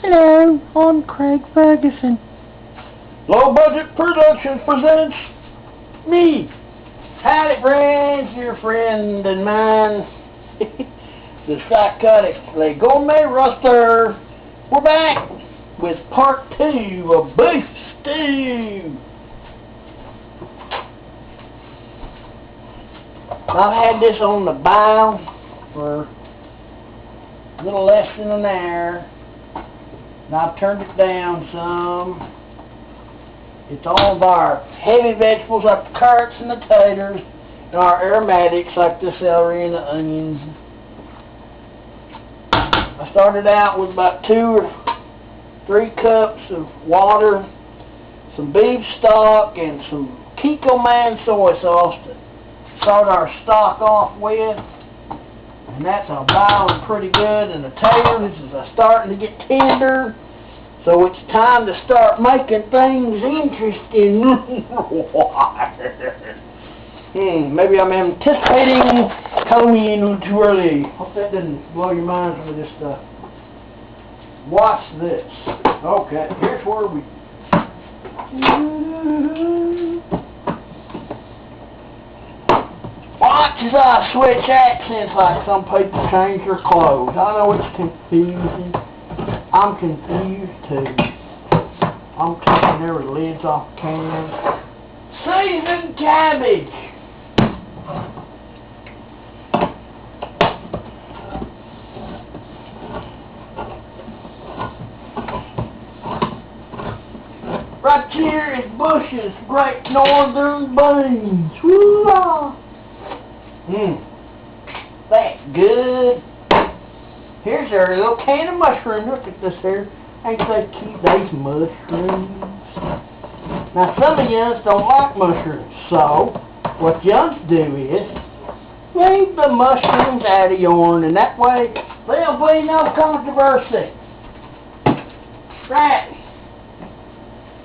Hello, I'm Craig Ferguson. Low Budget Productions presents me. Howdy friends, your friend and mine, the psychotically gourmet roaster. We're back with part 2 of beef stew. I've had this on the boil for a little less than an hour. And I've turned it down some. It's all of our heavy vegetables like the carrots and the taters, and our aromatics like the celery and the onions. I started out with about 2 or 3 cups of water, some beef stock, and some Kikkoman soy sauce to start our stock off with. And that's boiling pretty good, and the taters is starting to get tender. So it's time to start making things interesting. Maybe I'm anticipating Halloween a little too early. Hope that didn't blow your minds with this stuff. Watch this. Okay, here's where we... Watch as I switch accents like some people change their clothes. I know it's confusing. I'm confused too. I'm taking every lids off cans. Seasoned cabbage. Right here is Bush's Great Northern Beans. Woo-ah! That's good. Here's our little can of mushrooms. Look at this here. Ain't they cute? These mushrooms. Now, some of you don't like mushrooms, so what you do is leave the mushrooms out of yourn, and that way there'll be no controversy. Right.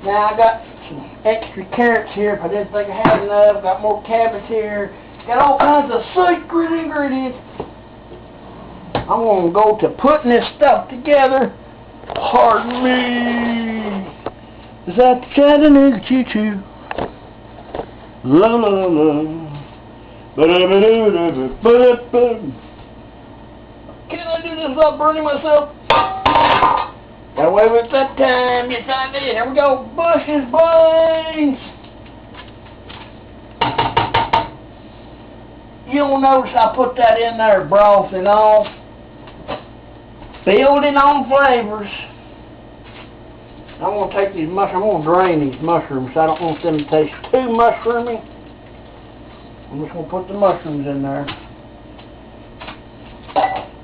Now, I got some extra carrots here if I didn't think I had enough. Got more cabbage here. Got all kinds of secret ingredients. I'm going to go to putting this stuff together. Pardon me. Is that the Chattanooga choo-choo? La la la la. Ba-da-ba-da-ba-ba-ba-ba. Can I do this without burning myself? Got away with that time. Yes, I did. Here we go. Bush's beans. You'll notice I put that in there, broth and all. Building on flavors. I'm going to take these mushrooms, I'm going to drain these mushrooms. I don't want them to taste too mushroomy. I'm just going to put the mushrooms in there.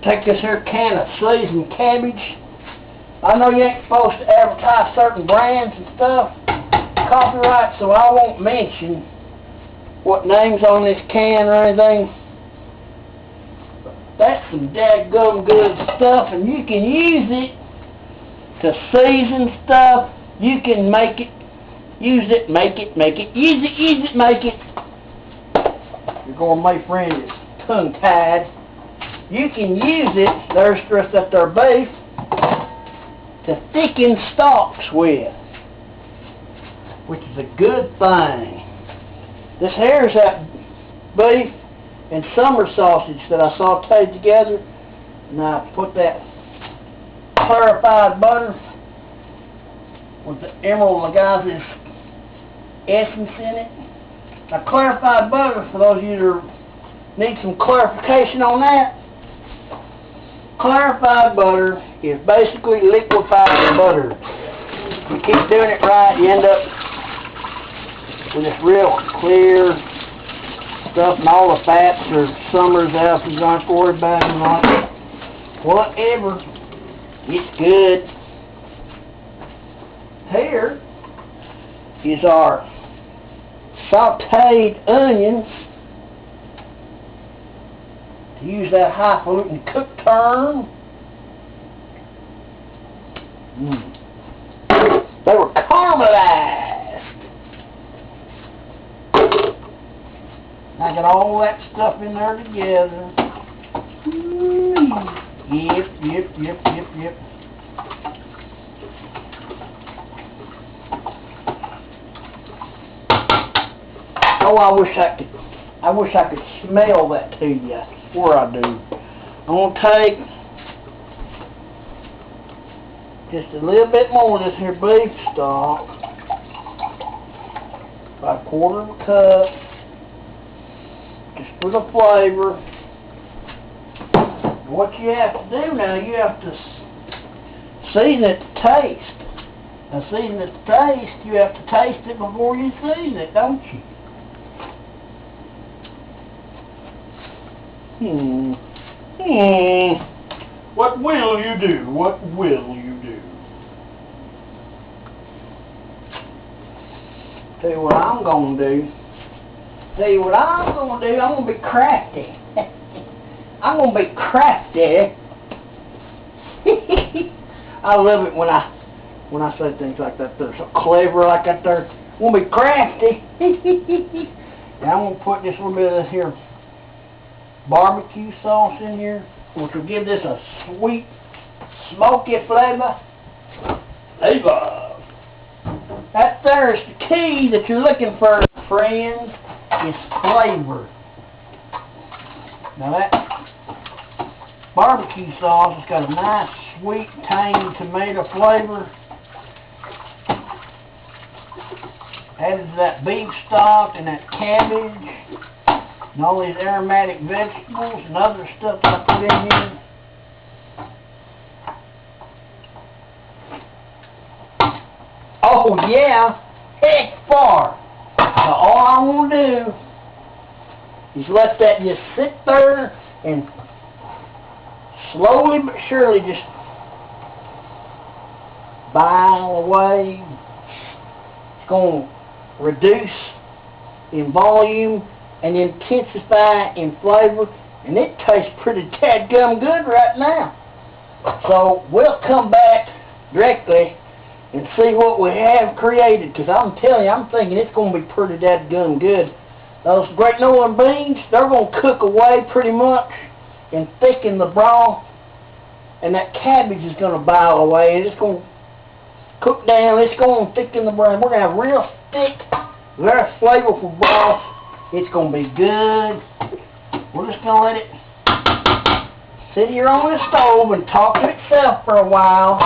Take this here can of seasoned cabbage. I know you ain't supposed to advertise certain brands and stuff. Copyright, so I won't mention what name's on this can or anything. That's some dadgum good stuff, and you can use it to season stuff. You can make it, use it, make it, use it, make it. You're going to make friend is tongue-tied. You can use it, there's just that their beef, to thicken stalks with, which is a good thing. This here is that beef and summer sausage that I sauteed together, and I put that clarified butter with the Emerald Lagasse essence in it. Now, clarified butter, for those of you that need some clarification on that, clarified butter is basically liquefied butter. If you keep doing it right, you end up with this real clear stuff, and all the fats are summer's out, so you don't have to worry about them. Like whatever, it's good. Here is our sauteed onions. To use that highfalutin cook term, they were caramelized. Now I got all that stuff in there together. Yep. Oh, I wish I could smell that to you. I swear I do. I'm gonna take just a little bit more of this here beef stock. About a quarter of a cup. Just for the flavor. What you have to do now, you have to season it to taste. Now, season it to taste, you have to taste it before you season it, don't you? What will you do? What will you do? Tell you what I'm gonna do. I'm gonna be crafty. I'm gonna be crafty. I love it when I say things like that. They're so clever like that. I'm gonna be crafty. And I'm gonna put this little bit of this here barbecue sauce in here, which will give this a sweet, smoky flavor. That there is the key that you're looking for, friends, is flavor. Now that barbecue sauce has got a nice, sweet, tangy tomato flavor. Added to that beef stock and that cabbage and all these aromatic vegetables and other stuff I put in here. Oh yeah, heck far. Now all I want to do is let that just sit there and slowly but surely just boil away. It's going to reduce in volume and intensify in flavor, and it tastes pretty dadgum good right now. So we'll come back directly and see what we have created, because I'm telling you, I'm thinking it's going to be pretty dadgum good. Those great northern beans, they're going to cook away pretty much and thicken the broth, and that cabbage is going to boil away, and it's going to cook down, it's going to thicken the broth. We're going to have real thick, very flavorful broth. It's going to be good. We're just going to let it sit here on the stove and talk to itself for a while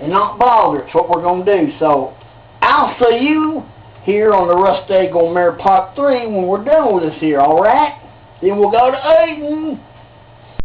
and not bother. It's what we're going to do. So I'll see you here on the Rusty Gourmet Part 3 when we're done with this here, alright? Then we'll go to eating.